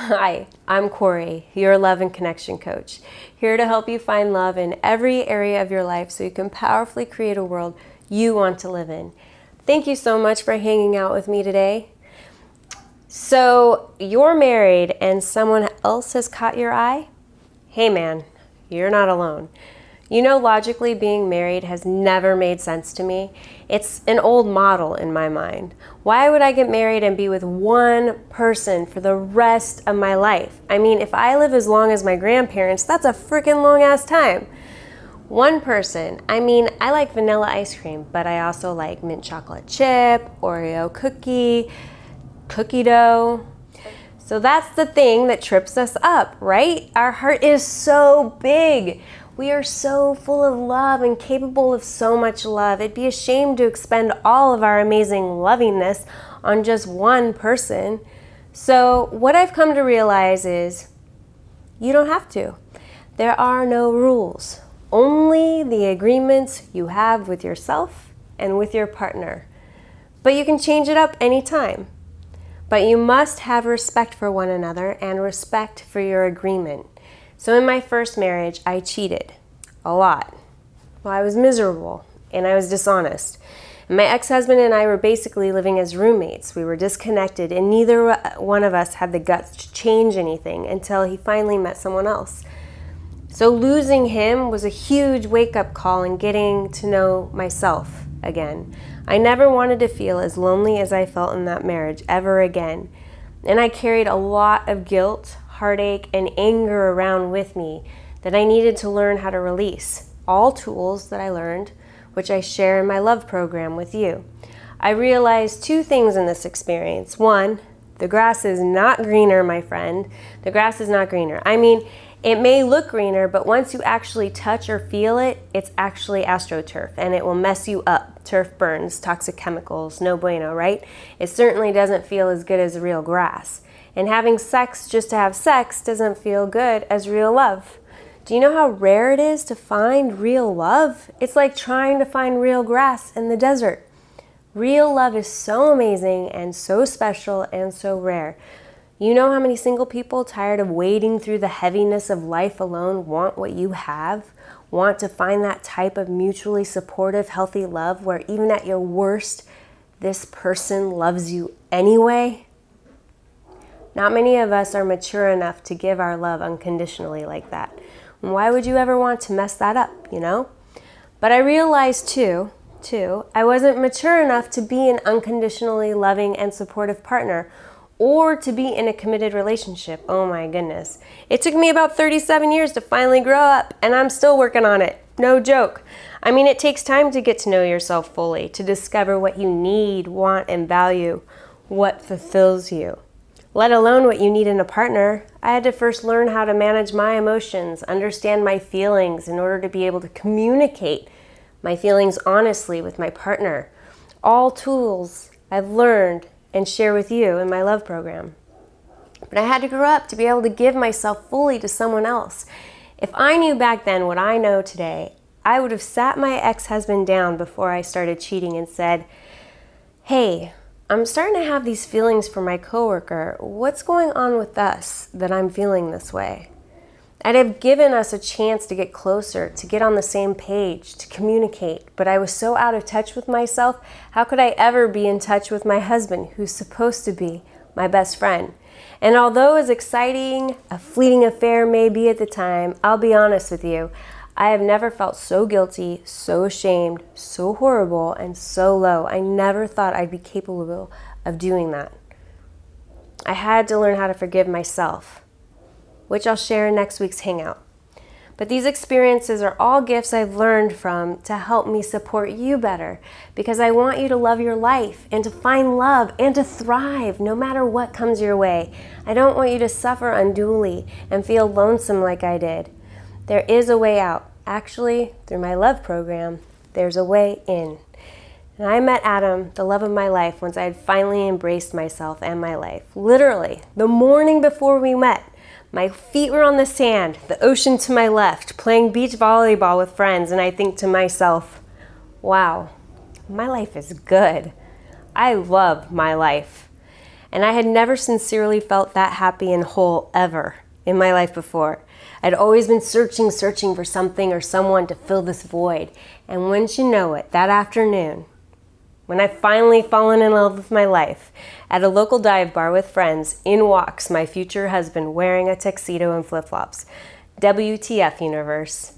Hi, I'm Corey, your love and connection coach, here to help you find love in every area of your life so you can powerfully create a world you want to live in. Thank you so much for hanging out with me today. So, you're married and someone else has caught your eye? Hey man, you're not alone. You know, logically, being married has never made sense to me. It's an old model in my mind. Why would I get married and be with one person for the rest of my life? I mean, if I live as long as my grandparents, that's a freaking long ass time. One person. I mean, I like vanilla ice cream, but I also like mint chocolate chip, Oreo cookie dough. So that's the thing that trips us up, right? Our heart is so big. We are so full of love and capable of so much love. It'd be a shame to expend all of our amazing lovingness on just one person. So what I've come to realize is you don't have to. There are no rules, only the agreements you have with yourself and with your partner. But you can change it up anytime. But you must have respect for one another and respect for your agreement. So in my first marriage, I cheated a lot. Well, I was miserable and I was dishonest. And my ex-husband and I were basically living as roommates. We were disconnected and neither one of us had the guts to change anything until he finally met someone else. So losing him was a huge wake-up call in getting to know myself again. I never wanted to feel as lonely as I felt in that marriage ever again. And I carried a lot of guilt, heartache, and anger around with me that I needed to learn how to release. All tools that I learned, which I share in my love program with you. I realized two things in this experience. One, the grass is not greener, my friend. The grass is not greener. I mean, it may look greener, but once you actually touch or feel it, it's actually AstroTurf, and it will mess you up. Turf burns, toxic chemicals, no bueno, right? It certainly doesn't feel as good as real grass. And having sex just to have sex doesn't feel good as real love. Do you know how rare it is to find real love? It's like trying to find real grass in the desert. Real love is so amazing and so special and so rare. You know how many single people tired of wading through the heaviness of life alone want what you have? Want to find that type of mutually supportive, healthy love where even at your worst, this person loves you anyway? Not many of us are mature enough to give our love unconditionally like that. Why would you ever want to mess that up, you know? But I realized too, I wasn't mature enough to be an unconditionally loving and supportive partner or to be in a committed relationship. Oh my goodness. It took me about 37 years to finally grow up, and I'm still working on it. No joke. I mean, it takes time to get to know yourself fully, to discover what you need, want, and value, what fulfills you. Let alone what you need in a partner. I had to first learn how to manage my emotions, understand my feelings in order to be able to communicate my feelings honestly with my partner. All tools I've learned and share with you in my love program. But I had to grow up to be able to give myself fully to someone else. If I knew back then what I know today, I would have sat my ex-husband down before I started cheating and said, hey, I'm starting to have these feelings for my coworker. What's going on with us that I'm feeling this way? I'd have given us a chance to get closer, to get on the same page, to communicate, but I was so out of touch with myself. How could I ever be in touch with my husband, who's supposed to be my best friend? And although as exciting a fleeting affair may be at the time, I'll be honest with you, I have never felt so guilty, so ashamed, so horrible, and so low. I never thought I'd be capable of doing that. I had to learn how to forgive myself, which I'll share in next week's Hangout. But these experiences are all gifts I've learned from to help me support you better, because I want you to love your life and to find love and to thrive no matter what comes your way. I don't want you to suffer unduly and feel lonesome like I did. There is a way out. Actually, through my love program, there's a way in. And I met Adam, the love of my life, once I had finally embraced myself and my life. Literally, the morning before we met, my feet were on the sand, the ocean to my left, playing beach volleyball with friends, and I think to myself, wow, my life is good. I love my life. And I had never sincerely felt that happy and whole ever in my life before. I'd always been searching for something or someone to fill this void. And wouldn't you know it, that afternoon, when I finally fallen in love with my life, at a local dive bar with friends, in walks my future husband wearing a tuxedo and flip-flops. WTF, universe.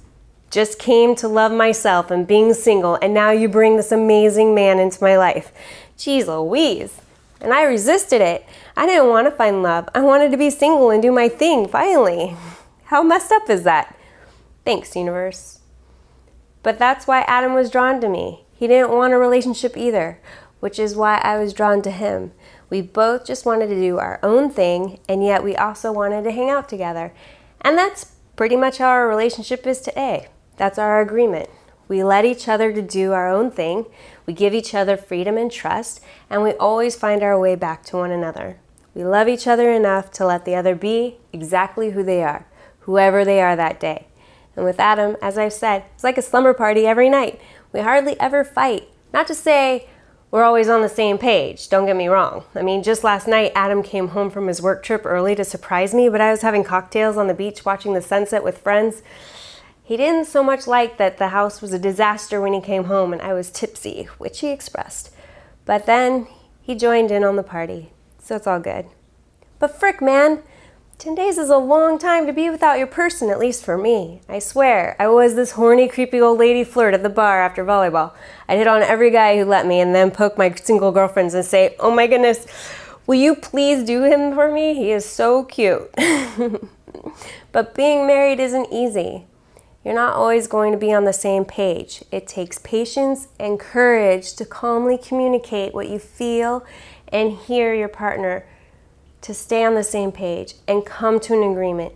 Just came to love myself and being single, and now you bring this amazing man into my life. Jeez Louise. And I resisted it. I didn't want to find love. I wanted to be single and do my thing, finally. How messed up is that? Thanks, universe. But that's why Adam was drawn to me. He didn't want a relationship either, which is why I was drawn to him. We both just wanted to do our own thing, and yet we also wanted to hang out together. And that's pretty much how our relationship is today. That's our agreement. We let each other to do our own thing, we give each other freedom and trust, and we always find our way back to one another. We love each other enough to let the other be exactly who they are, whoever they are that day. And with Adam, as I've said, it's like a slumber party every night. We hardly ever fight. Not to say we're always on the same page, don't get me wrong. I mean, just last night, Adam came home from his work trip early to surprise me, but I was having cocktails on the beach watching the sunset with friends. He didn't so much like that the house was a disaster when he came home and I was tipsy, which he expressed. But then he joined in on the party, so it's all good. But frick, man, 10 days is a long time to be without your person, at least for me. I swear, I was this horny, creepy old lady flirt at the bar after volleyball. I'd hit on every guy who let me and then poke my single girlfriends and say, "Oh my goodness, will you please do him for me? He is so cute." But being married isn't easy. You're not always going to be on the same page. It takes patience and courage to calmly communicate what you feel and hear your partner, to stay on the same page and come to an agreement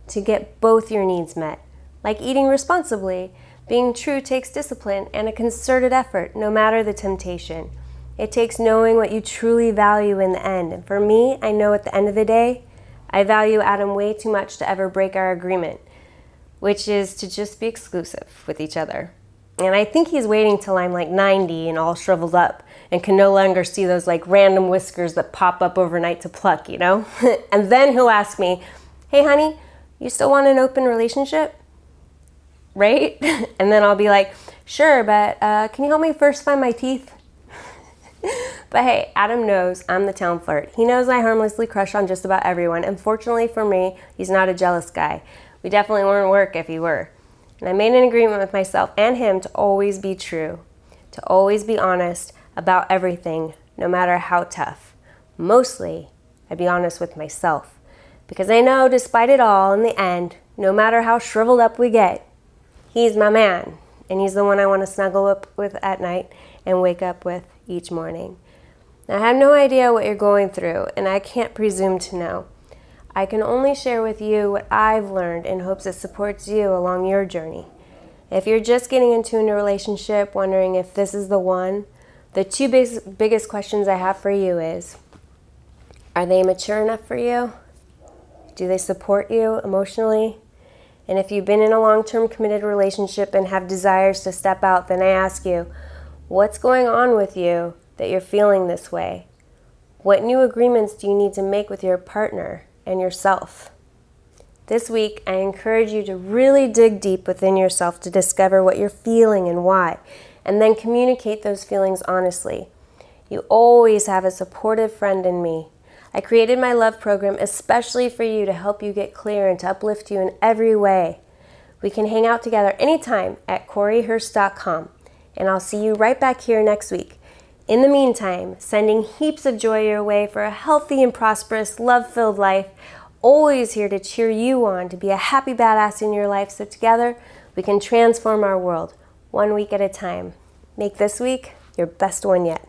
to get both your needs met. Like eating responsibly, being true takes discipline and a concerted effort, no matter the temptation. It takes knowing what you truly value in the end. And for me, I know at the end of the day, I value Adam way too much to ever break our agreement, which is to just be exclusive with each other. And I think he's waiting till I'm like 90 and all shriveled up and can no longer see those like random whiskers that pop up overnight to pluck, you know? And then he'll ask me, "Hey honey, you still want an open relationship?" Right? And then I'll be like, "Sure, but can you help me first find my teeth?" But hey, Adam knows I'm the town flirt. He knows I harmlessly crush on just about everyone, and fortunately for me, he's not a jealous guy. We definitely wouldn't work if he were. And I made an agreement with myself and him to always be true, to always be honest about everything, no matter how tough. Mostly, I'd be honest with myself, because I know despite it all, in the end, no matter how shriveled up we get, he's my man, and he's the one I want to snuggle up with at night and wake up with each morning. Now, I have no idea what you're going through, and I can't presume to know. I can only share with you what I've learned in hopes it supports you along your journey. If you're just getting into a new relationship, wondering if this is the one, the two biggest questions I have for you is, are they mature enough for you? Do they support you emotionally? And if you've been in a long-term committed relationship and have desires to step out, then I ask you, what's going on with you that you're feeling this way? What new agreements do you need to make with your partner and yourself? This week, I encourage you to really dig deep within yourself to discover what you're feeling and why, and then communicate those feelings honestly. You always have a supportive friend in me. I created my love program especially for you to help you get clear and to uplift you in every way. We can hang out together anytime at CoreyHurst.com, and I'll see you right back here next week. In the meantime, sending heaps of joy your way for a healthy and prosperous, love-filled life. Always here to cheer you on to be a happy badass in your life, so together we can transform our world, one week at a time. Make this week your best one yet.